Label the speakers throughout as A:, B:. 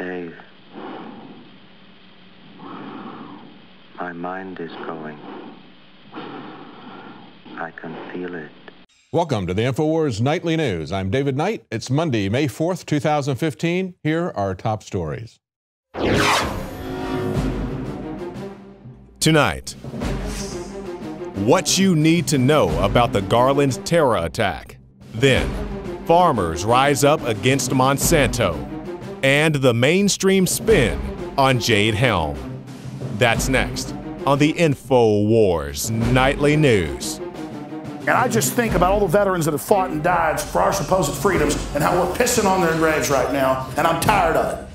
A: Dave, my mind is going. I can feel it.
B: Welcome to the Infowars Nightly News. I'm David Knight. It's Monday, May 4th, 2015. Here are our top stories.
C: Tonight, what you need to know about the Garland terror attack. Then, farmers rise up against Monsanto. And the mainstream spin on Jade Helm. That's next on the Infowars Nightly News.
D: And I just think about all the veterans that have fought and died for our supposed freedoms and how we're pissing on their graves right now, and I'm tired of it.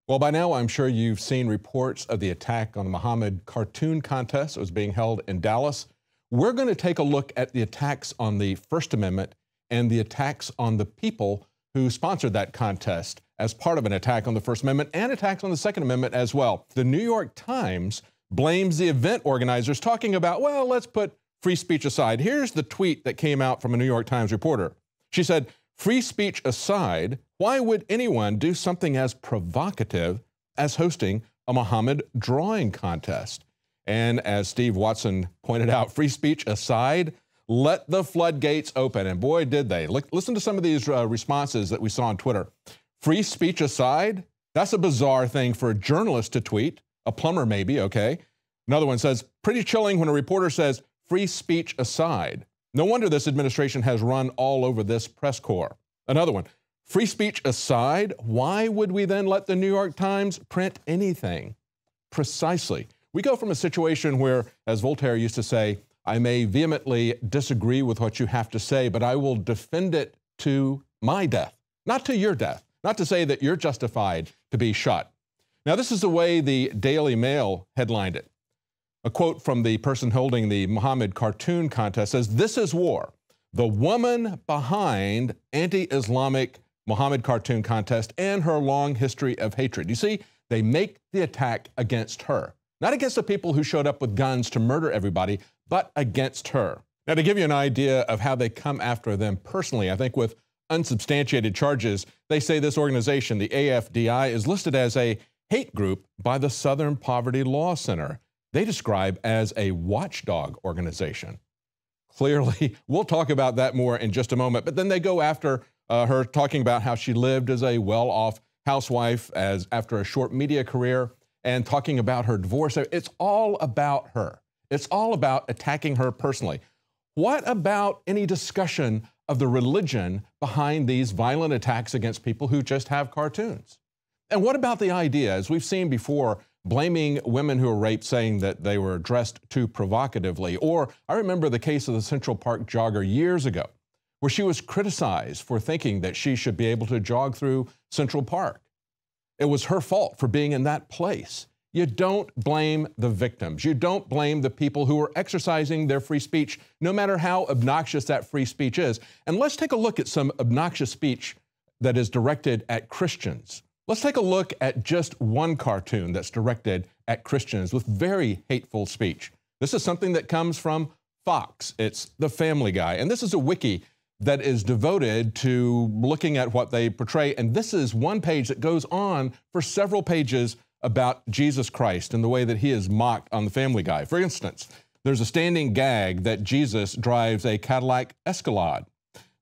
B: Well, by now, I'm sure you've seen reports of the attack on the Muhammad cartoon contest that was being held in Dallas. We're going to take a look at the attacks on the First Amendment and the attacks on the people who sponsored that contest as part of an attack on the First Amendment and attacks on the Second Amendment as well. The New York Times blames the event organizers, talking about, well, let's put free speech aside. Here's the tweet that came out from a New York Times reporter. She said, free speech aside, why would anyone do something as provocative as hosting a Muhammad drawing contest? And as Steve Watson pointed out, free speech aside, let the floodgates open. And boy, did they. Listen to some of these responses that we saw on Twitter. Free speech aside, that's a bizarre thing for a journalist to tweet. A plumber maybe, okay. Another one says, pretty chilling when a reporter says, free speech aside. No wonder this administration has run all over this press corps. Another one, free speech aside, why would we then let the New York Times print anything? Precisely. We go from a situation where, as Voltaire used to say, I may vehemently disagree with what you have to say, but I will defend it to my death, not to your death, not to say that you're justified to be shot. Now, this is the way the Daily Mail headlined it. A quote from the person holding the Muhammad cartoon contest says, this is war. The woman behind anti-Islamic Muhammad cartoon contest and her long history of hatred. You see, they make the attack against her, not against the people who showed up with guns to murder everybody, but against her. Now, to give you an idea of how they come after them personally, I think with unsubstantiated charges, they say this organization, the AFDI, is listed as a hate group by the Southern Poverty Law Center. They describe as a watchdog organization. Clearly, we'll talk about that more in just a moment, but then they go after her, talking about how she lived as a well-off housewife after a short media career, and talking about her divorce. It's all about her. It's all about attacking her personally. What about any discussion of the religion behind these violent attacks against people who just have cartoons? And what about the idea, as we've seen before, blaming women who were raped, saying that they were dressed too provocatively? Or I remember the case of the Central Park jogger years ago, where she was criticized for thinking that she should be able to jog through Central Park. It was her fault for being in that place. You don't blame the victims. You don't blame the people who are exercising their free speech, no matter how obnoxious that free speech is. And let's take a look at some obnoxious speech that is directed at Christians. Let's take a look at just one cartoon that's directed at Christians with very hateful speech. This is something that comes from Fox. It's The Family Guy. And this is a wiki that is devoted to looking at what they portray. And this is one page that goes on for several pages about Jesus Christ and the way that he is mocked on The Family Guy. For instance, there's a standing gag that Jesus drives a Cadillac Escalade.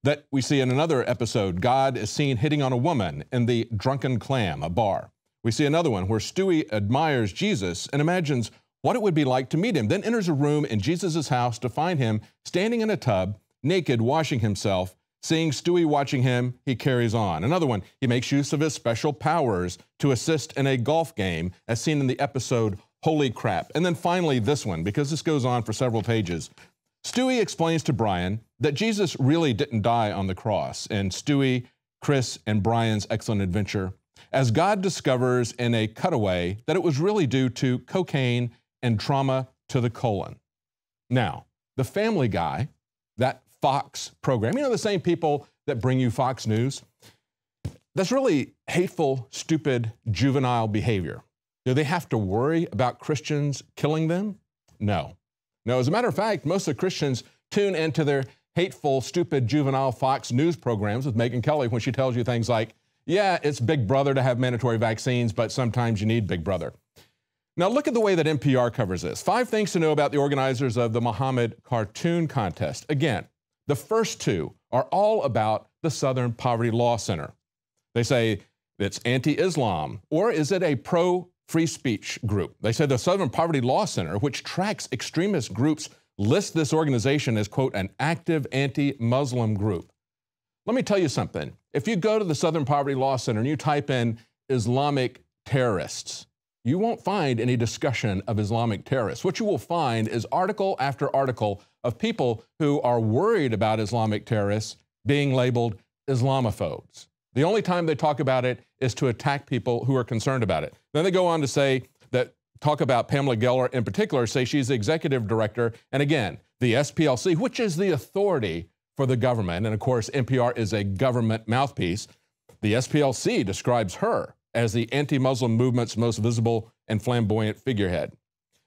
B: That we see in another episode, God is seen hitting on a woman in the Drunken Clam, a bar. We see another one where Stewie admires Jesus and imagines what it would be like to meet him, then enters a room in Jesus' house to find him standing in a tub, naked, washing himself. Seeing Stewie watching him, he carries on. Another one, he makes use of his special powers to assist in a golf game, as seen in the episode Holy Crap. And then finally this one, because this goes on for several pages. Stewie explains to Brian that Jesus really didn't die on the cross in Stewie, Chris, and Brian's Excellent Adventure, as God discovers in a cutaway that it was really due to cocaine and trauma to the colon. Now, The Family Guy, that Fox program, you know, the same people that bring you Fox News, that's really hateful, stupid, juvenile behavior. Do they have to worry about Christians killing them? No. No, as a matter of fact, most of the Christians tune into their hateful, stupid, juvenile Fox News programs with Megyn Kelly when she tells you things like, yeah, it's Big Brother to have mandatory vaccines, but sometimes you need Big Brother. Now look at the way that NPR covers this. 5 things to know about the organizers of the Muhammad Cartoon Contest. Again, the first 2 are all about the Southern Poverty Law Center. They say it's anti-Islam, or is it a pro-free speech group? They say the Southern Poverty Law Center, which tracks extremist groups, lists this organization as, quote, an active anti-Muslim group. Let me tell you something. If you go to the Southern Poverty Law Center and you type in Islamic terrorists, you won't find any discussion of Islamic terrorists. What you will find is article after article of people who are worried about Islamic terrorists being labeled Islamophobes. The only time they talk about it is to attack people who are concerned about it. Then they go on to say that, talk about Pamela Geller in particular, say she's the executive director, and again, the SPLC, which is the authority for the government, and of course, NPR is a government mouthpiece. The SPLC describes her as the anti-Muslim movement's most visible and flamboyant figurehead.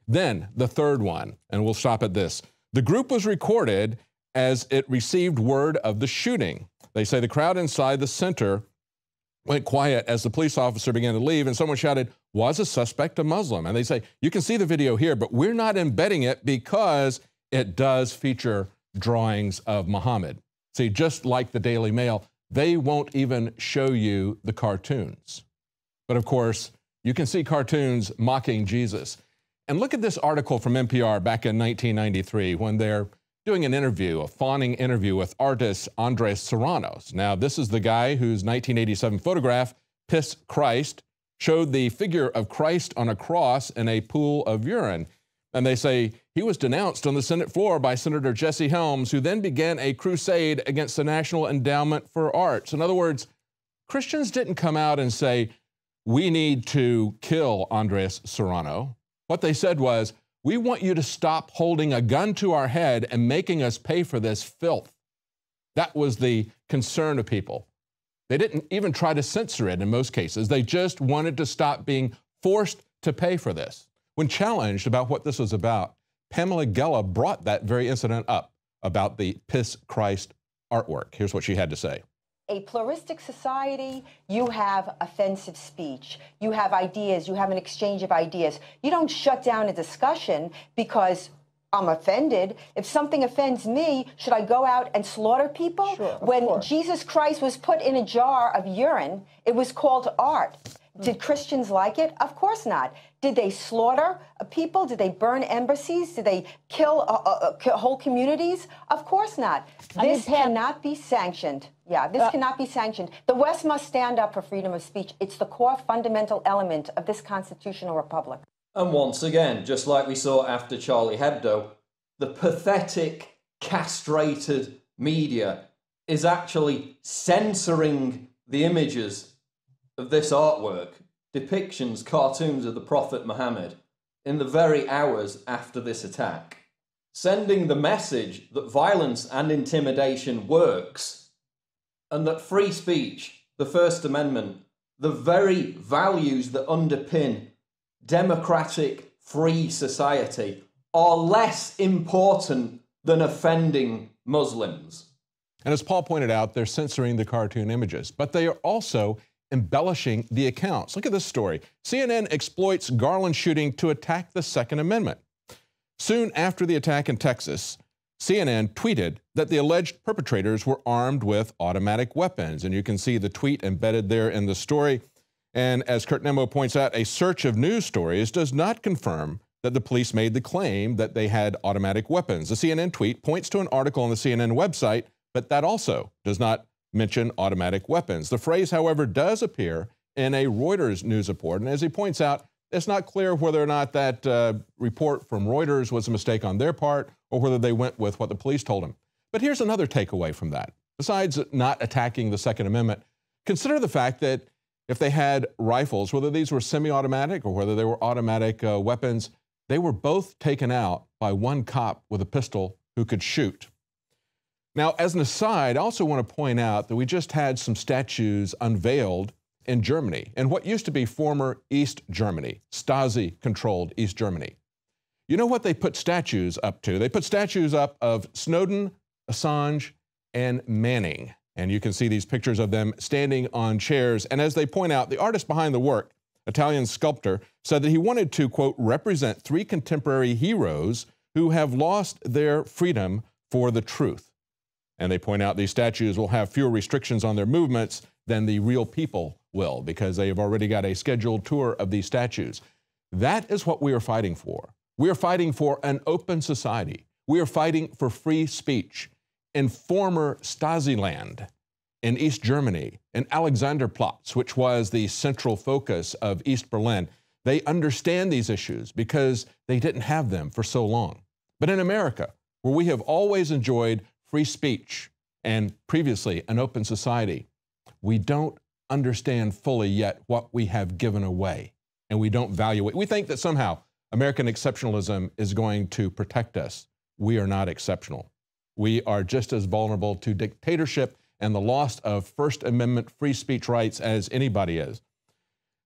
B: Then, the third one, and we'll stop at this. The group was recorded as it received word of the shooting. They say the crowd inside the center went quiet as the police officer began to leave, and someone shouted, "Was a suspect a Muslim?" And they say, you can see the video here, but we're not embedding it because it does feature drawings of Muhammad. See, just like the Daily Mail, they won't even show you the cartoons. But of course, you can see cartoons mocking Jesus. And look at this article from NPR back in 1993 when they're doing an interview, a fawning interview with artist Andres Serranos. Now, this is the guy whose 1987 photograph, Piss Christ, showed the figure of Christ on a cross in a pool of urine. And they say he was denounced on the Senate floor by Senator Jesse Helms, who then began a crusade against the National Endowment for Arts. In other words, Christians didn't come out and say, we need to kill Andres Serrano. What they said was, we want you to stop holding a gun to our head and making us pay for this filth. That was the concern of people. They didn't even try to censor it in most cases. They just wanted to stop being forced to pay for this. When challenged about what this was about, Pamela Geller brought that very incident up about the Piss Christ artwork. Here's what she had to say.
E: A pluralistic society, you have offensive speech. You have ideas. You have an exchange of ideas. You don't shut down a discussion because I'm offended. If something offends me, should I go out and slaughter people?
F: Sure,
E: when Jesus Christ was put in a jar of urine, it was called art. Did Christians like it? Of course not. Did they slaughter people? Did they burn embassies? Did they kill whole communities? Of course not. This cannot be sanctioned. Yeah, this cannot be sanctioned. The West must stand up for freedom of speech. It's the core fundamental element of this constitutional republic.
F: And once again, just like we saw after Charlie Hebdo, the pathetic, castrated media is actually censoring the images of this artwork, depictions, cartoons of the Prophet Muhammad, in the very hours after this attack, sending the message that violence and intimidation works, and that free speech, the First Amendment, the very values that underpin democratic, free society, are less important than offending Muslims.
B: And as Paul pointed out, they're censoring the cartoon images, but they are also embellishing the accounts. Look at this story. CNN exploits Garland shooting to attack the Second Amendment. Soon after the attack in Texas, CNN tweeted that the alleged perpetrators were armed with automatic weapons. And you can see the tweet embedded there in the story. And as Kurt Nemo points out, a search of news stories does not confirm that the police made the claim that they had automatic weapons. The CNN tweet points to an article on the CNN website, but that also does not mention automatic weapons. The phrase, however, does appear in a Reuters news report. And as he points out, it's not clear whether or not that report from Reuters was a mistake on their part or whether they went with what the police told them. But here's another takeaway from that. Besides not attacking the Second Amendment, consider the fact that if they had rifles, whether these were semi-automatic or whether they were automatic weapons, they were both taken out by one cop with a pistol who could shoot. Now, as an aside, I also want to point out that we just had some statues unveiled in Germany, in what used to be former East Germany, Stasi-controlled East Germany. You know what they put statues up to? They put statues up of Snowden, Assange, and Manning. And you can see these pictures of them standing on chairs. And as they point out, the artist behind the work, Italian sculptor, said that he wanted to, quote, represent three contemporary heroes who have lost their freedom for the truth. And they point out these statues will have fewer restrictions on their movements than the real people will, because they have already got a scheduled tour of these statues. That is what we are fighting for. We are fighting for an open society. We are fighting for free speech. In former Stasi land, in East Germany, in Alexanderplatz, which was the central focus of East Berlin, they understand these issues because they didn't have them for so long. But in America, where we have always enjoyed free speech and previously an open society, we don't understand fully yet what we have given away, and we don't value it. We think that somehow American exceptionalism is going to protect us. We are not exceptional. We are just as vulnerable to dictatorship and the loss of First Amendment free speech rights as anybody is.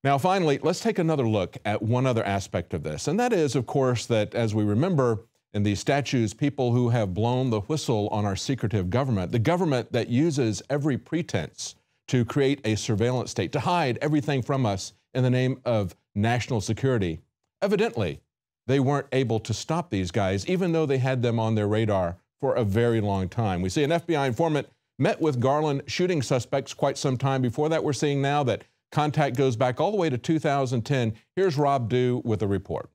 B: Now, finally, let's take another look at one other aspect of this, and that is, of course, that as we remember in these statues, people who have blown the whistle on our secretive government, the government that uses every pretense to create a surveillance state, to hide everything from us in the name of national security. Evidently, they weren't able to stop these guys, even though they had them on their radar for a very long time. We see an FBI informant met with Garland shooting suspects quite some time before that. We're seeing now that contact goes back all the way to 2010. Here's Rob Dew with a report.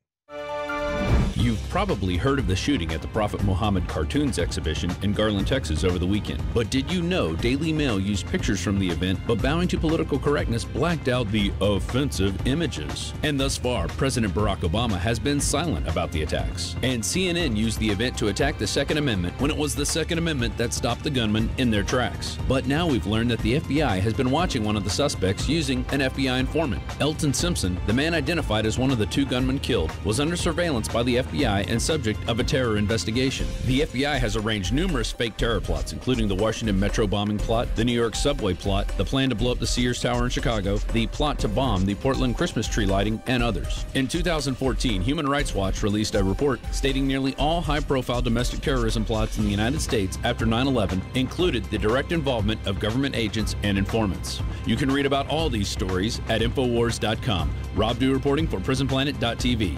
G: You've probably heard of the shooting at the Prophet Muhammad Cartoons exhibition in Garland, Texas over the weekend. But did you know Daily Mail used pictures from the event, but bowing to political correctness blacked out the offensive images? And thus far, President Barack Obama has been silent about the attacks. And CNN used the event to attack the Second Amendment when it was the Second Amendment that stopped the gunman in their tracks. But now we've learned that the FBI has been watching one of the suspects using an FBI informant. Elton Simpson, the man identified as one of the two gunmen killed, was under surveillance by the FBI and subject of a terror investigation. The FBI has arranged numerous fake terror plots, including the Washington Metro bombing plot, the New York subway plot, the plan to blow up the Sears Tower in Chicago, the plot to bomb the Portland Christmas tree lighting, and others. In 2014, Human Rights Watch released a report stating nearly all high-profile domestic terrorism plots in the United States after 9/11 included the direct involvement of government agents and informants. You can read about all these stories at Infowars.com. Rob Dew reporting for PrisonPlanet.tv.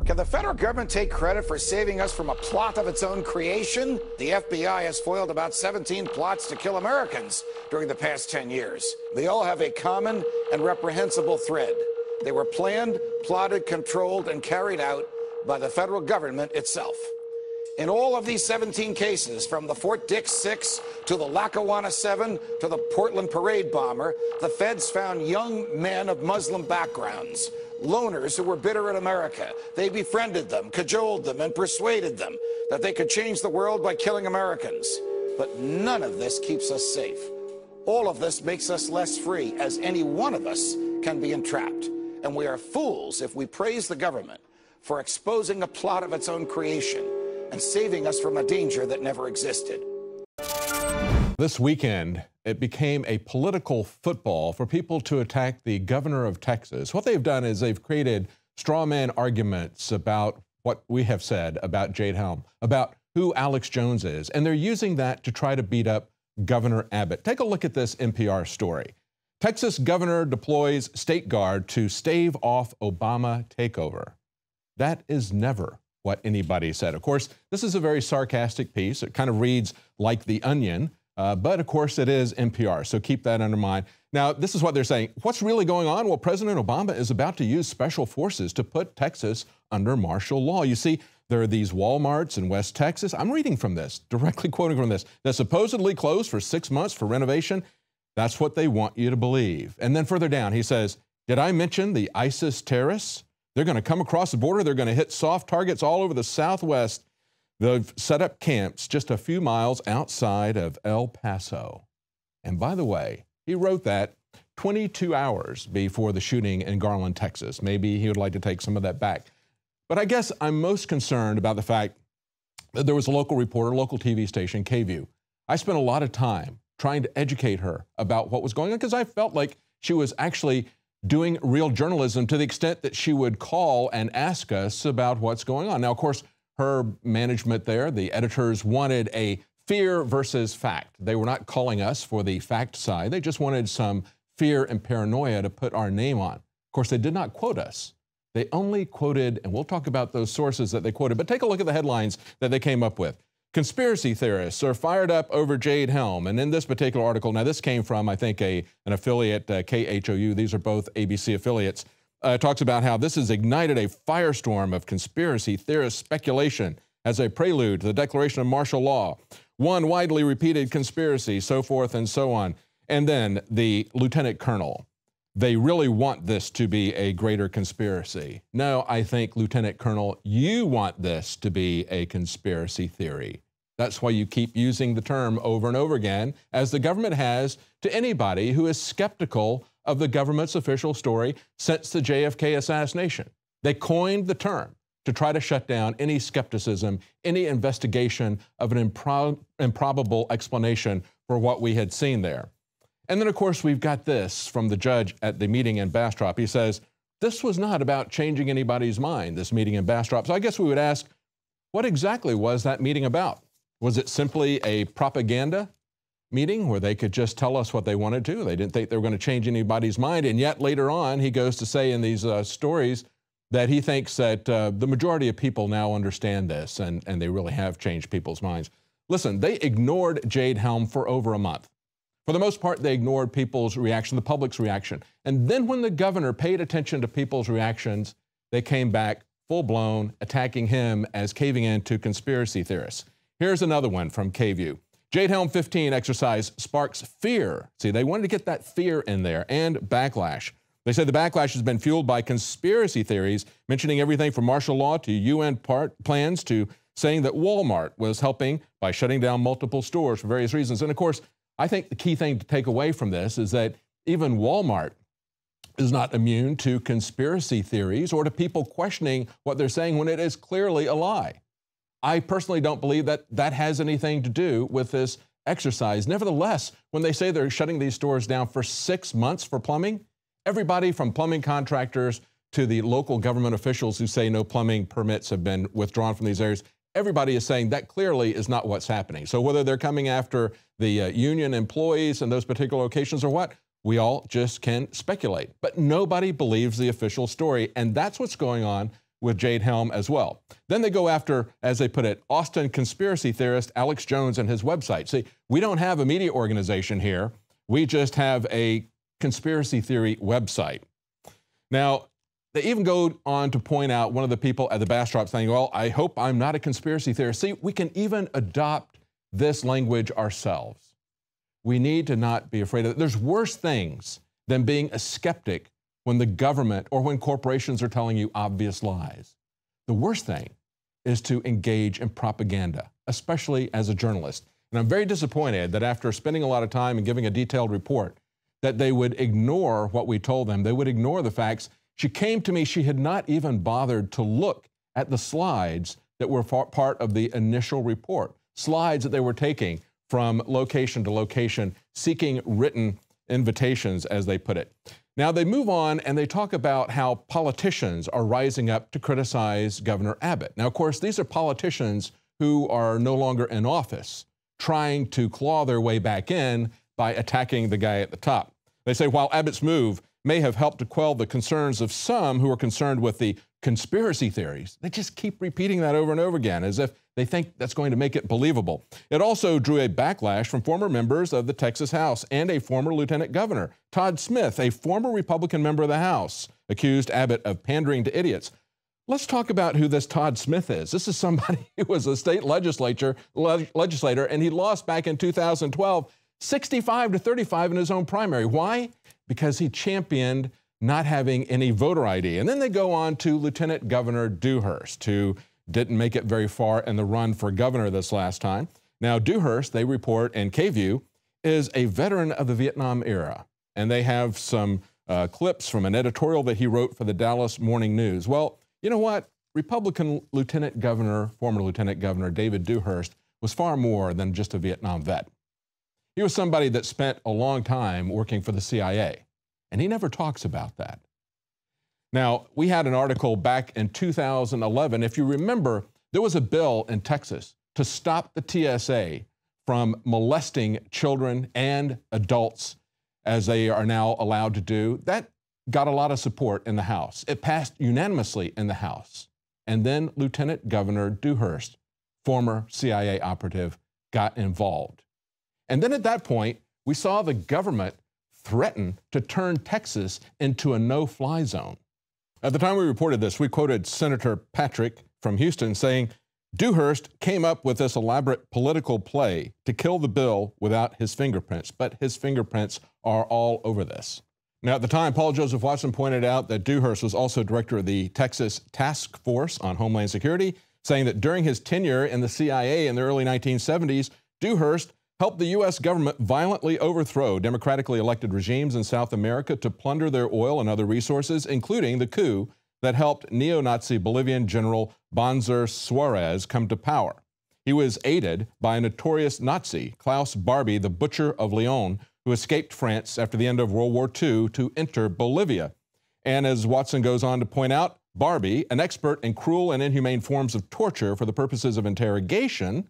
H: Can the federal government take credit for saving us from a plot of its own creation? The FBI has foiled about 17 plots to kill Americans during the past 10 years. They all have a common and reprehensible thread. They were planned, plotted, controlled, and carried out by the federal government itself. In all of these 17 cases, from the Fort Dix 6 to the Lackawanna 7 to the Portland parade bomber, the feds found young men of Muslim backgrounds, loners who were bitter at America. They befriended them, cajoled them, and persuaded them that they could change the world by killing Americans. But none of this keeps us safe. All of this makes us less free, as any one of us can be entrapped. And we are fools if we praise the government for exposing a plot of its own creation and saving us from a danger that never existed.
B: This weekend, it became a political football for people to attack the governor of Texas. What they've done is they've created straw man arguments about what we have said about Jade Helm, about who Alex Jones is, and they're using that to try to beat up Governor Abbott. Take a look at this NPR story. Texas governor deploys state guard to stave off Obama takeover. That is never what anybody said. Of course, this is a very sarcastic piece. It kind of reads like The Onion, but of course it is NPR, so keep that in mind. Now, this is what they're saying. What's really going on? Well, President Obama is about to use special forces to put Texas under martial law. You see, there are these Walmarts in West Texas. I'm reading from this, directly quoting from this, that supposedly closed for 6 months for renovation. That's what they want you to believe. And then further down, he says, did I mention the ISIS terrorists? They're going to come across the border. They're going to hit soft targets all over the Southwest. They've set up camps just a few miles outside of El Paso. And by the way, he wrote that 22 hours before the shooting in Garland, Texas. Maybe he would like to take some of that back. But I guess I'm most concerned about the fact that there was a local reporter, local TV station, KView. I spent a lot of time trying to educate her about what was going on because I felt like she was actually doing real journalism to the extent that she would call and ask us about what's going on. Now, of course, her management there, the editors, wanted a fear versus fact. They were not calling us for the fact side. They just wanted some fear and paranoia to put our name on. Of course, they did not quote us. They only quoted, and we'll talk about those sources that they quoted, but take a look at the headlines that they came up with. Conspiracy theorists are fired up over Jade Helm. And in this particular article, now this came from, I think, an affiliate, KHOU. These are both ABC affiliates. Talks about how this has ignited a firestorm of conspiracy theorist speculation as a prelude to the declaration of martial law. One widely repeated conspiracy, so forth and so on. And then the lieutenant colonel. They really want this to be a greater conspiracy. No, I think, Lieutenant Colonel, you want this to be a conspiracy theory. That's why you keep using the term over and over again, as the government has to anybody who is skeptical of the government's official story since the JFK assassination. They coined the term to try to shut down any skepticism, any investigation of an improbable explanation for what we had seen there. And then, of course, we've got this from the judge at the meeting in Bastrop. He says, this was not about changing anybody's mind, this meeting in Bastrop. So I guess we would ask, what exactly was that meeting about? Was it simply a propaganda meeting where they could just tell us what they wanted to? They didn't think they were going to change anybody's mind. And yet later on, he goes to say in these stories that he thinks that the majority of people now understand this, and they really have changed people's minds. Listen, they ignored Jade Helm for over a month. For the most part, they ignored people's reaction, the public's reaction. And then when the governor paid attention to people's reactions, they came back full-blown, attacking him as caving in to conspiracy theorists. Here's another one from KView. Jade Helm 15 exercise sparks fear. See, they wanted to get that fear in there, and backlash. They said the backlash has been fueled by conspiracy theories, mentioning everything from martial law to UN plans to saying that Walmart was helping by shutting down multiple stores for various reasons. And of course, I think the key thing to take away from this is that even Walmart is not immune to conspiracy theories or to people questioning what they're saying when it is clearly a lie. I personally don't believe that that has anything to do with this exercise. Nevertheless, when they say they're shutting these stores down for 6 months for plumbing, everybody from plumbing contractors to the local government officials who say no plumbing permits have been withdrawn from these areas, everybody is saying that clearly is not what's happening. So whether they're coming after the union employees in those particular locations or what, we all just can speculate. But nobody believes the official story, and that's what's going on with Jade Helm as well. Then they go after, as they put it, Austin conspiracy theorist Alex Jones and his website. See, we don't have a media organization here. We just have a conspiracy theory website. Now, they even go on to point out one of the people at the Bastrop saying, well, I hope I'm not a conspiracy theorist. See, we can even adopt this language ourselves. We need to not be afraid of it. There's worse things than being a skeptic when the government or when corporations are telling you obvious lies. The worst thing is to engage in propaganda, especially as a journalist. And I'm very disappointed that after spending a lot of time and giving a detailed report, that they would ignore what we told them. They would ignore the facts. She came to me, she had not even bothered to look at the slides that were part of the initial report. Slides that they were taking from location to location, seeking written invitations, as they put it. Now they move on and they talk about how politicians are rising up to criticize Governor Abbott. Now, of course, these are politicians who are no longer in office, trying to claw their way back in by attacking the guy at the top. They say while Abbott's move may have helped to quell the concerns of some who are concerned with the conspiracy theories, they just keep repeating that over and over again as if they think that's going to make it believable. It also drew a backlash from former members of the Texas House and a former lieutenant governor. Todd Smith, a former Republican member of the House, accused Abbott of pandering to idiots. Let's talk about who this Todd Smith is. This is somebody who was a state legislator, and he lost back in 2012, 65-35 in his own primary. Why? Because he championed not having any voter ID. And then they go on to Lieutenant Governor Dewhurst, who didn't make it very far in the run for governor this last time. Now, Dewhurst, they report in KView, is a veteran of the Vietnam era. And they have some clips from an editorial that he wrote for the Dallas Morning News. Well, you know what? Republican Lieutenant Governor, former Lieutenant Governor David Dewhurst was far more than just a Vietnam vet. He was somebody that spent a long time working for the CIA, and he never talks about that. Now, we had an article back in 2011. If you remember, there was a bill in Texas to stop the TSA from molesting children and adults, as they are now allowed to do. That got a lot of support in the House. It passed unanimously in the House. And then Lieutenant Governor Dewhurst, former CIA operative, got involved. And then at that point, we saw the government threaten to turn Texas into a no-fly zone. At the time we reported this, we quoted Senator Patrick from Houston saying, Dewhurst came up with this elaborate political play to kill the bill without his fingerprints, but his fingerprints are all over this. Now, at the time, Paul Joseph Watson pointed out that Dewhurst was also director of the Texas Task Force on Homeland Security, saying that during his tenure in the CIA in the early 1970s, Dewhurst helped the U.S. government violently overthrow democratically elected regimes in South America to plunder their oil and other resources, including the coup that helped neo-Nazi Bolivian General Banzer Suarez come to power. He was aided by a notorious Nazi, Klaus Barbie, the Butcher of Lyon, who escaped France after the end of World War II to enter Bolivia. And as Watson goes on to point out, Barbie, an expert in cruel and inhumane forms of torture for the purposes of interrogation,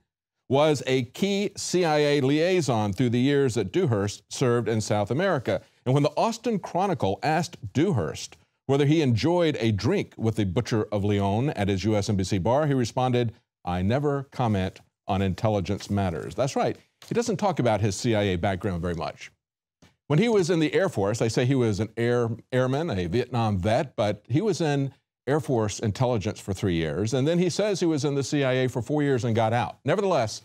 B: was a key CIA liaison through the years that Dewhurst served in South America. And when the Austin Chronicle asked Dewhurst whether he enjoyed a drink with the Butcher of Lyon at his U.S. Embassy bar, he responded, "I never comment on intelligence matters." That's right. He doesn't talk about his CIA background very much. When he was in the Air Force, they say he was an airman, a Vietnam vet, but he was in Air Force intelligence for 3 years, and then he says he was in the CIA for 4 years and got out. Nevertheless,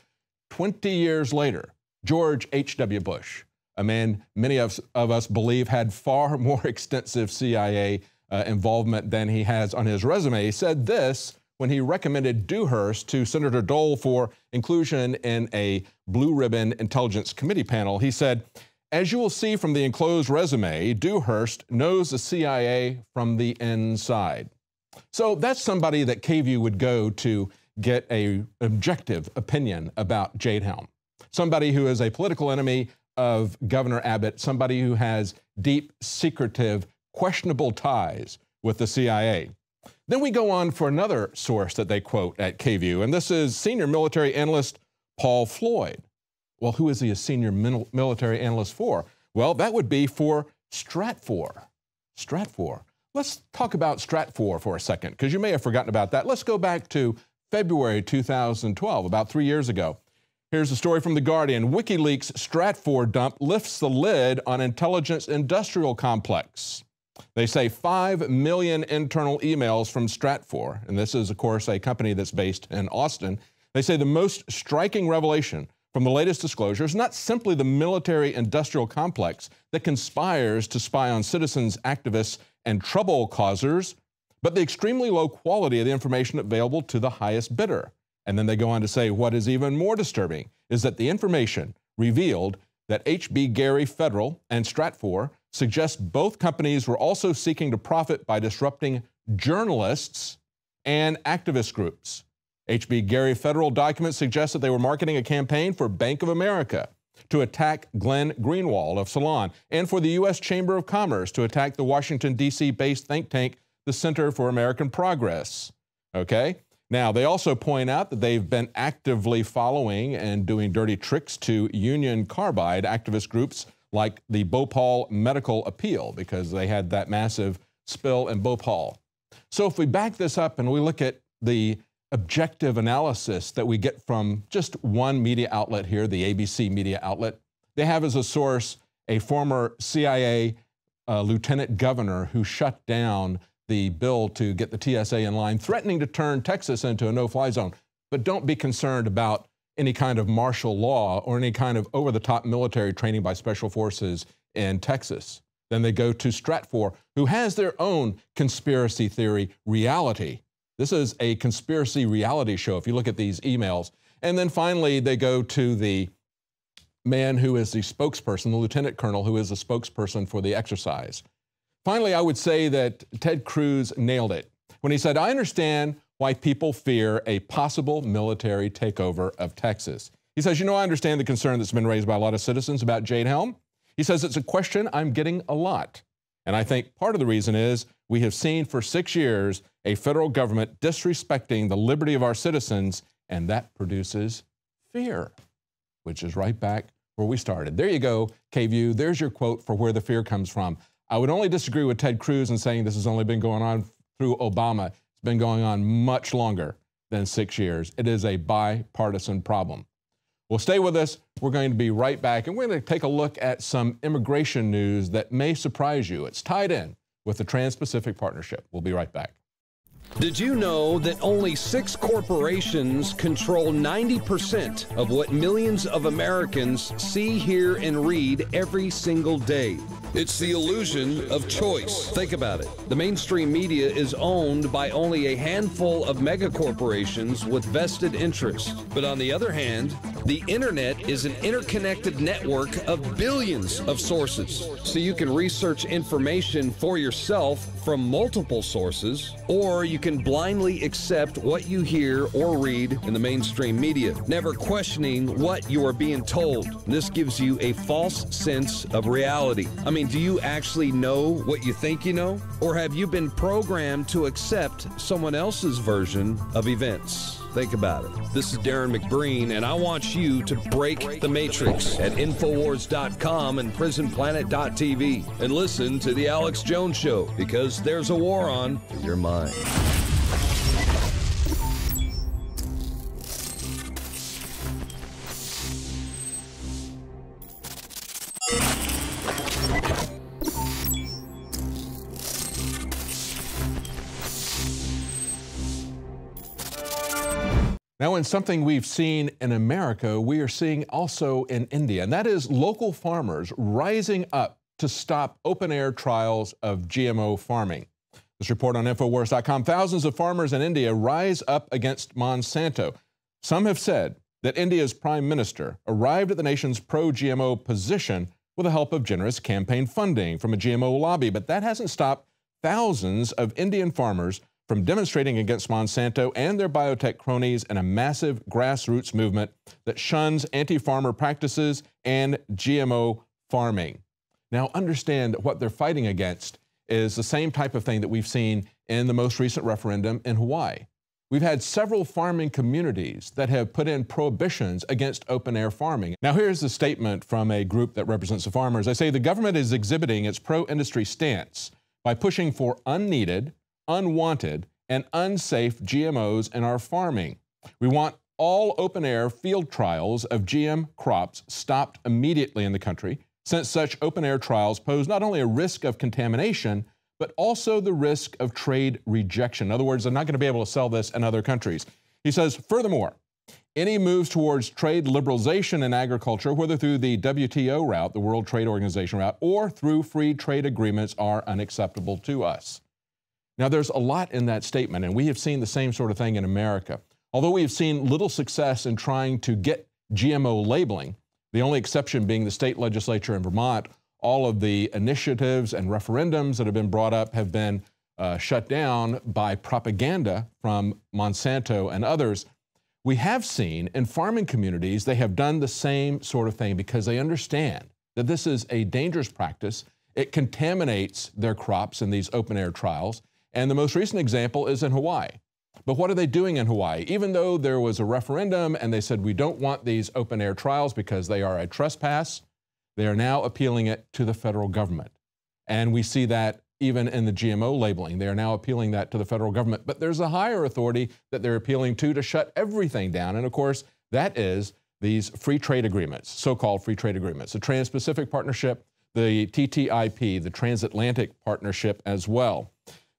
B: 20 years later, George H.W. Bush, a man many of us believe had far more extensive CIA involvement than he has on his resume, said this when he recommended Dewhurst to Senator Dole for inclusion in a Blue Ribbon Intelligence Committee panel. He said, "As you will see from the enclosed resume, Dewhurst knows the CIA from the inside." So that's somebody that KVUE would go to get an objective opinion about Jade Helm. Somebody who is a political enemy of Governor Abbott, somebody who has deep, secretive, questionable ties with the CIA. Then we go on for another source that they quote at KVUE, and this is senior military analyst Paul Floyd. Well, who is he a senior military analyst for? Well, that would be for Stratfor. Stratfor. Let's talk about Stratfor for a second, because you may have forgotten about that. Let's go back to February 2012, about 3 years ago. Here's a story from The Guardian. WikiLeaks Stratfor dump lifts the lid on intelligence industrial complex. They say 5 million internal emails from Stratfor, and this is, of course, a company that's based in Austin. They say the most striking revelation from the latest disclosure is not simply the military-industrial complex that conspires to spy on citizens, activists, and trouble causers, but the extremely low quality of the information available to the highest bidder. And then they go on to say what is even more disturbing is that the information revealed that H.B. Gary Federal and Stratfor suggest both companies were also seeking to profit by disrupting journalists and activist groups. H.B. Gary Federal documents suggest that they were marketing a campaign for Bank of America to attack Glenn Greenwald of Salon, and for the U.S. Chamber of Commerce to attack the Washington, D.C.-based think tank, the Center for American Progress. Okay? Now, they also point out that they've been actively following and doing dirty tricks to Union Carbide activist groups like the Bhopal Medical Appeal, because they had that massive spill in Bhopal. So if we back this up and we look at the objective analysis that we get from just one media outlet here, the ABC media outlet, they have as a source a former CIA lieutenant governor who shut down the bill to get the TSA in line, threatening to turn Texas into a no-fly zone. But don't be concerned about any kind of martial law or any kind of over-the-top military training by special forces in Texas. Then they go to Stratfor, who has their own conspiracy theory reality. This is a conspiracy reality show if you look at these emails. And then finally, they go to the man who is the spokesperson, the lieutenant colonel who is the spokesperson for the exercise. Finally, I would say that Ted Cruz nailed it when he said, "I understand why people fear a possible military takeover of Texas." He says, "You know, I understand the concern that's been raised by a lot of citizens about Jade Helm." He says, "It's a question I'm getting a lot. And I think part of the reason is we have seen for 6 years a federal government disrespecting the liberty of our citizens, and that produces fear." which is right back where we started. There you go, KView. There's your quote for where the fear comes from. I would only disagree with Ted Cruz in saying this has only been going on through Obama. It's been going on much longer than 6 years. It is a bipartisan problem. Well, stay with us. We're going to be right back, and we're going to take a look at some immigration news that may surprise you. It's tied in with the Trans-Pacific Partnership. We'll be right back.
I: Did you know that only 6 corporations control 90% of what millions of Americans see, hear, and read every single day? It's the illusion of choice. Think about it. The mainstream media is owned by only a handful of megacorporations with vested interests. But on the other hand, the internet is an interconnected network of billions of sources. So you can research information for yourself from multiple sources, or you can blindly accept what you hear or read in the mainstream media, never questioning what you are being told. This gives you a false sense of reality. I mean, do you actually know what you think you know? Or have you been programmed to accept someone else's version of events? Think about it. This is Darren McBreen, and I want you to break the matrix at Infowars.com and PrisonPlanet.tv and listen to The Alex Jones Show, because there's a war on your mind.
B: Now, in something we've seen in America, we are seeing also in India, and that is local farmers rising up to stop open-air trials of GMO farming. This report on Infowars.com, thousands of farmers in India rise up against Monsanto. Some have said that India's prime minister arrived at the nation's pro-GMO position with the help of generous campaign funding from a GMO lobby, but that hasn't stopped thousands of Indian farmers from demonstrating against Monsanto and their biotech cronies in a massive grassroots movement that shuns anti-farmer practices and GMO farming. Now, understand what they're fighting against is the same type of thing that we've seen in the most recent referendum in Hawaii. We've had several farming communities that have put in prohibitions against open-air farming. Now, here's a statement from a group that represents the farmers. They say the government is exhibiting its pro-industry stance by pushing for unneeded, unwanted, and unsafe GMOs in our farming. We want all open-air field trials of GM crops stopped immediately in the country, since such open-air trials pose not only a risk of contamination, but also the risk of trade rejection. In other words, they're not going to be able to sell this in other countries. He says, furthermore, any moves towards trade liberalization in agriculture, whether through the WTO route, the World Trade Organization route, or through free trade agreements, are unacceptable to us. Now, there's a lot in that statement, and we have seen the same sort of thing in America. Although we have seen little success in trying to get GMO labeling, the only exception being the state legislature in Vermont, all of the initiatives and referendums that have been brought up have been shut down by propaganda from Monsanto and others. We have seen in farming communities, they have done the same sort of thing because they understand that this is a dangerous practice. It contaminates their crops in these open-air trials. And the most recent example is in Hawaii. But what are they doing in Hawaii? Even though there was a referendum and they said we don't want these open-air trials because they are a trespass, they are now appealing it to the federal government. And we see that even in the GMO labeling. They are now appealing that to the federal government. But there's a higher authority that they're appealing to shut everything down. And of course, that is these free trade agreements, so-called free trade agreements, the Trans-Pacific Partnership, the TTIP, the Transatlantic Partnership as well.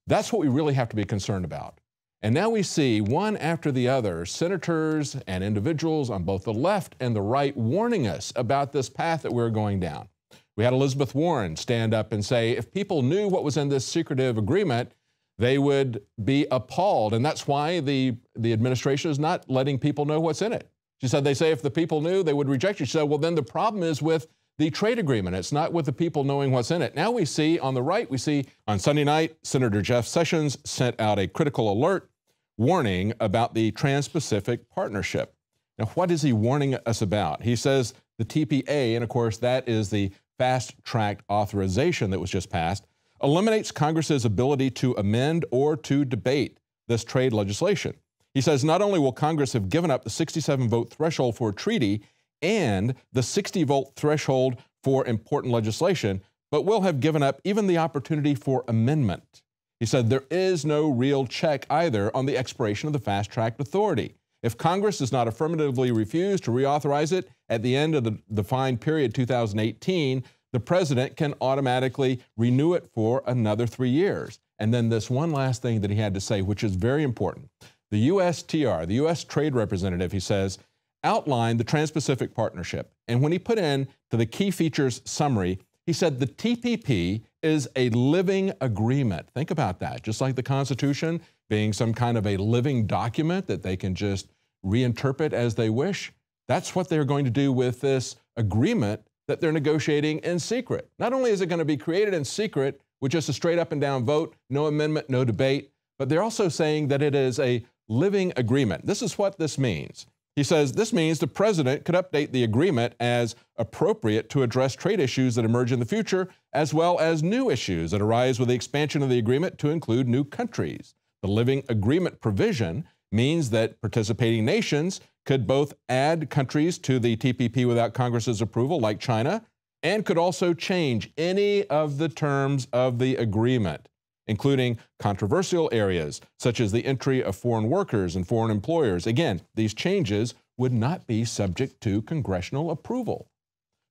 B: That's what we really have to be concerned about. And now we see one after the other, senators and individuals on both the left and the right warning us about this path that we're going down. We had Elizabeth Warren stand up and say, if people knew what was in this secretive agreement, they would be appalled. And that's why the administration is not letting people know what's in it. She said, they say if the people knew, they would reject you. She said, well, then the problem is with the trade agreement. It's not with the people knowing what's in it. Now we see on the right, we see on Sunday night, Senator Jeff Sessions sent out a critical alert warning about the Trans-Pacific Partnership. Now, what is he warning us about? He says the TPA, and of course, that is the fast-track authorization that was just passed, eliminates Congress's ability to amend or to debate this trade legislation. He says not only will Congress have given up the 67-vote threshold for a treaty, and the 60-vote threshold for important legislation, but will have given up even the opportunity for amendment. He said there is no real check either on the expiration of the fast-track authority. If Congress does not affirmatively refuse to reauthorize it at the end of the defined period 2018, the president can automatically renew it for another 3 years. And then this one last thing that he had to say, which is very important. The USTR, the U.S. Trade Representative, he says, outlined the Trans-Pacific Partnership. And when he put in to the key features summary, he said the TPP is a living agreement. Think about that. Just like the Constitution being some kind of a living document that they can just reinterpret as they wish. That's what they're going to do with this agreement that they're negotiating in secret. Not only is it going to be created in secret with just a straight up and down vote, no amendment, no debate, but they're also saying that it is a living agreement. This is what this means. He says this means the president could update the agreement as appropriate to address trade issues that emerge in the future, as well as new issues that arise with the expansion of the agreement to include new countries. The living agreement provision means that participating nations could both add countries to the TPP without Congress's approval, like China, and could also change any of the terms of the agreement, including controversial areas such as the entry of foreign workers and foreign employers. Again, these changes would not be subject to congressional approval.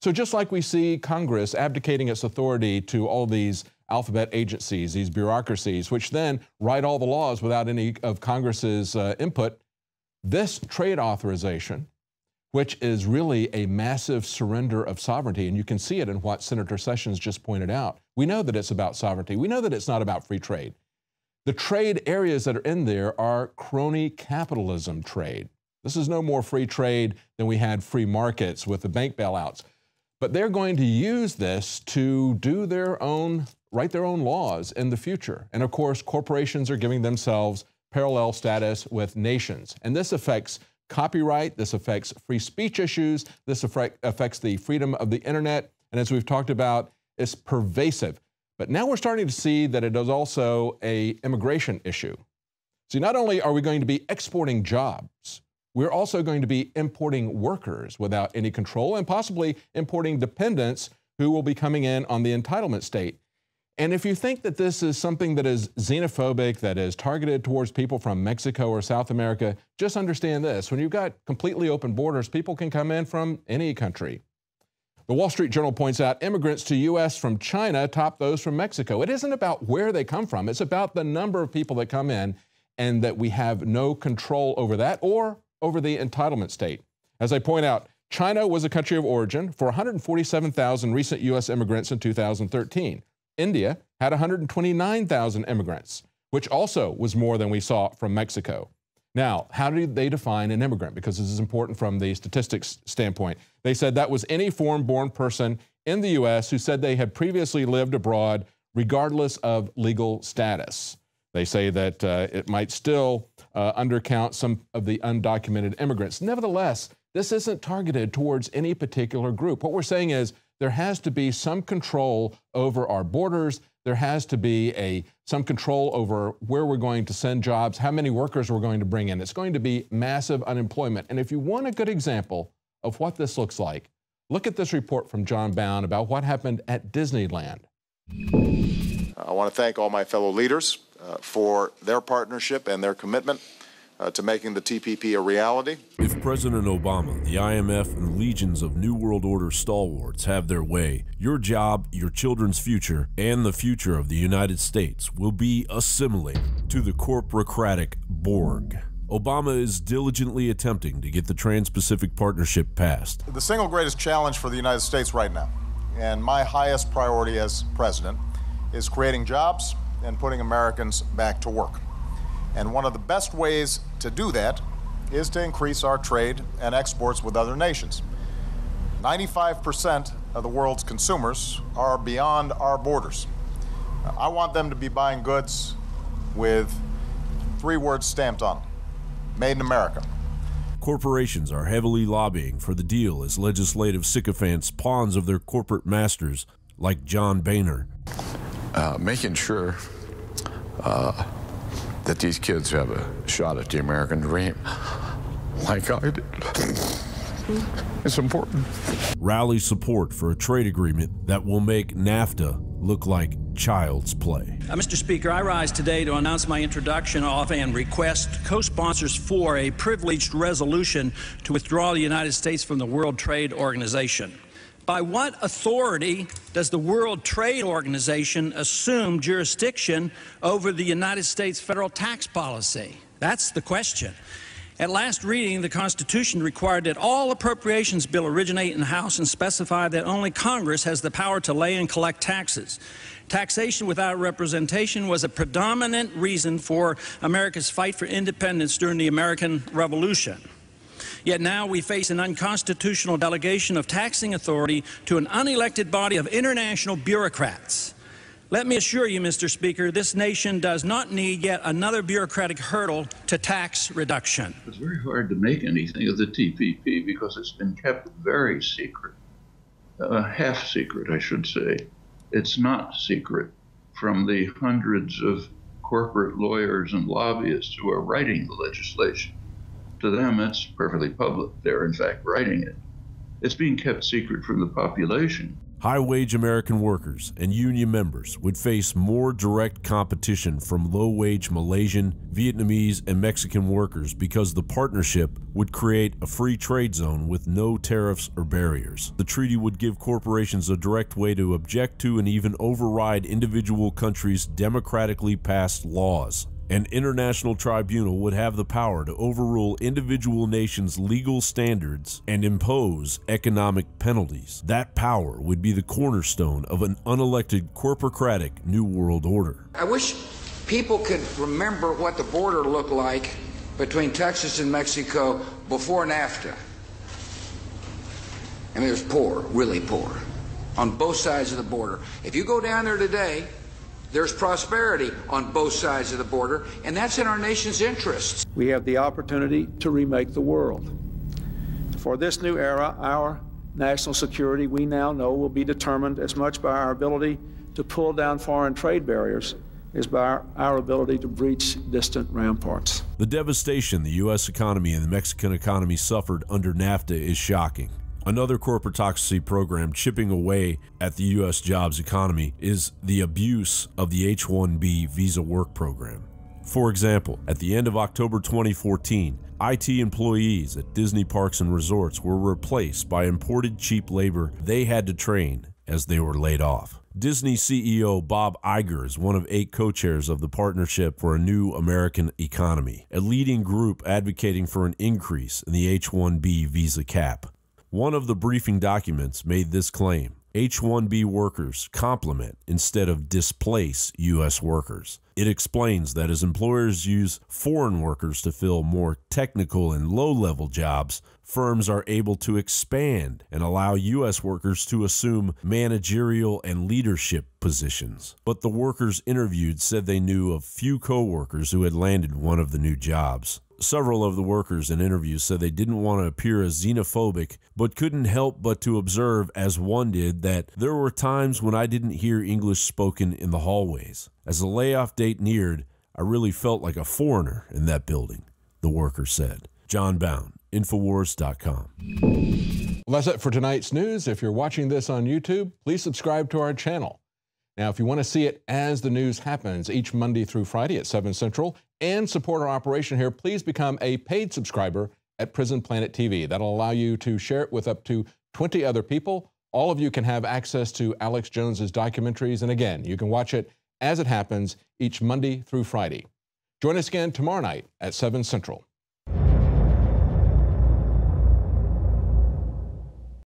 B: So just like we see Congress abdicating its authority to all these alphabet agencies, these bureaucracies, which then write all the laws without any of Congress's input, this trade authorization, which is really a massive surrender of sovereignty, and you can see it in what Senator Sessions just pointed out. We know that it's about sovereignty. We know that it's not about free trade. The trade areas that are in there are crony capitalism trade. This is no more free trade than we had free markets with the bank bailouts. But they're going to use this to do their own, write their own laws in the future. And of course, corporations are giving themselves parallel status with nations. And this affects copyright, this affects free speech issues, this affects the freedom of the internet. And as we've talked about, it's pervasive. But now we're starting to see that it is also an immigration issue. See, not only are we going to be exporting jobs, we're also going to be importing workers without any control and possibly importing dependents who will be coming in on the entitlement state. And if you think that this is something that is xenophobic, that is targeted towards people from Mexico or South America, just understand this. When you've got completely open borders, people can come in from any country. The Wall Street Journal points out immigrants to U.S. from China top those from Mexico. It isn't about where they come from. It's about the number of people that come in and that we have no control over that or over the entitlement state. As I point out, China was a country of origin for 147,000 recent U.S. immigrants in 2013. India had 129,000 immigrants, which also was more than we saw from Mexico. Now, how do they define an immigrant? Because this is important from the statistics standpoint. They said that was any foreign-born person in the U.S. who said they had previously lived abroad regardless of legal status. They say that it might still undercount some of the undocumented immigrants. Nevertheless, this isn't targeted towards any particular group. What we're saying is there has to be some control over our borders. There has to be some control over where we're going to send jobs, how many workers we're going to bring in. It's going to be massive unemployment. And if you want a good example of what this looks like, look at this report from John Bound about what happened at Disneyland.
J: I want to thank all my fellow leaders for their partnership and their commitment to making the TPP a reality.
K: If President Obama, the IMF, and legions of New World Order stalwarts have their way, your job, your children's future, and the future of the United States will be assimilated to the corporocratic Borg. Obama is diligently attempting to get the Trans-Pacific Partnership passed.
J: The single greatest challenge for the United States right now, and my highest priority as president, is creating jobs and putting Americans back to work. And one of the best ways to do that is to increase our trade and exports with other nations. 95% of the world's consumers are beyond our borders. I want them to be buying goods with 3 words stamped on them: Made in America.
K: Corporations are heavily lobbying for the deal as legislative sycophants, pawns of their corporate masters, like John Boehner.
L: Making sure that these kids have a shot at the American dream, like I did. It's important.
K: Rally support for a trade agreement that will make NAFTA look like child's play.
M: Mr. Speaker, I rise today to announce my introduction of and request co-sponsors for a privileged resolution to withdraw the United States from the World Trade Organization. By what authority does the World Trade Organization assume jurisdiction over the United States federal tax policy? That's the question. At last reading, the Constitution required that all appropriations bill originate in the House and specify that only Congress has the power to lay and collect taxes. Taxation without representation was a predominant reason for America's fight for independence during the American Revolution. Yet now we face an unconstitutional delegation of taxing authority to an unelected body of international bureaucrats. Let me assure you, Mr. Speaker, this nation does not need yet another bureaucratic hurdle to tax reduction.
N: It's very hard to make anything of the TPP because it's been kept very secret, half secret, I should say. It's not secret from the hundreds of corporate lawyers and lobbyists who are writing the legislation. To them, it's perfectly public. They're, in fact, writing it. It's being kept secret from the population.
K: High-wage American workers and union members would face more direct competition from low-wage Malaysian, Vietnamese, and Mexican workers because the partnership would create a free trade zone with no tariffs or barriers. The treaty would give corporations a direct way to object to and even override individual countries' democratically passed laws. An international tribunal would have the power to overrule individual nations' legal standards and impose economic penalties. That power would be the cornerstone of an unelected corporocratic New World Order.
O: I wish people could remember what the border looked like between Texas and Mexico before NAFTA. I mean, it was poor, really poor, on both sides of the border. If you go down there today, there's prosperity on both sides of the border, and that's in our nation's interests.
P: We have the opportunity to remake the world. For this new era, our national security, we now know, will be determined as much by our ability to pull down foreign trade barriers as by our ability to breach distant ramparts.
K: The devastation the U.S. economy and the Mexican economy suffered under NAFTA is shocking. Another corporatocracy program chipping away at the U.S. jobs economy is the abuse of the H-1B visa work program. For example, at the end of October 2014, IT employees at Disney parks and resorts were replaced by imported cheap labor they had to train as they were laid off. Disney CEO Bob Iger is one of 8 co-chairs of the Partnership for a New American Economy, a leading group advocating for an increase in the H-1B visa cap. One of the briefing documents made this claim: H-1B workers complement instead of displace U.S. workers. It explains that as employers use foreign workers to fill more technical and low-level jobs, firms are able to expand and allow U.S. workers to assume managerial and leadership positions. But the workers interviewed said they knew of few co-workers who had landed one of the new jobs. Several of the workers in interviews said they didn't want to appear as xenophobic, but couldn't help but to observe, as one did, that there were times when I didn't hear English spoken in the hallways. As the layoff date neared, I really felt like a foreigner in that building, the worker said. John Bound, Infowars.com.
B: Well, that's it for tonight's news. If you're watching this on YouTube, please subscribe to our channel. Now, if you want to see it as the news happens each Monday through Friday at 7 Central and support our operation here, please become a paid subscriber at Prison Planet TV. That'll allow you to share it with up to 20 other people. All of you can have access to Alex Jones's documentaries. And again, you can watch it as it happens each Monday through Friday. Join us again tomorrow night at 7 Central.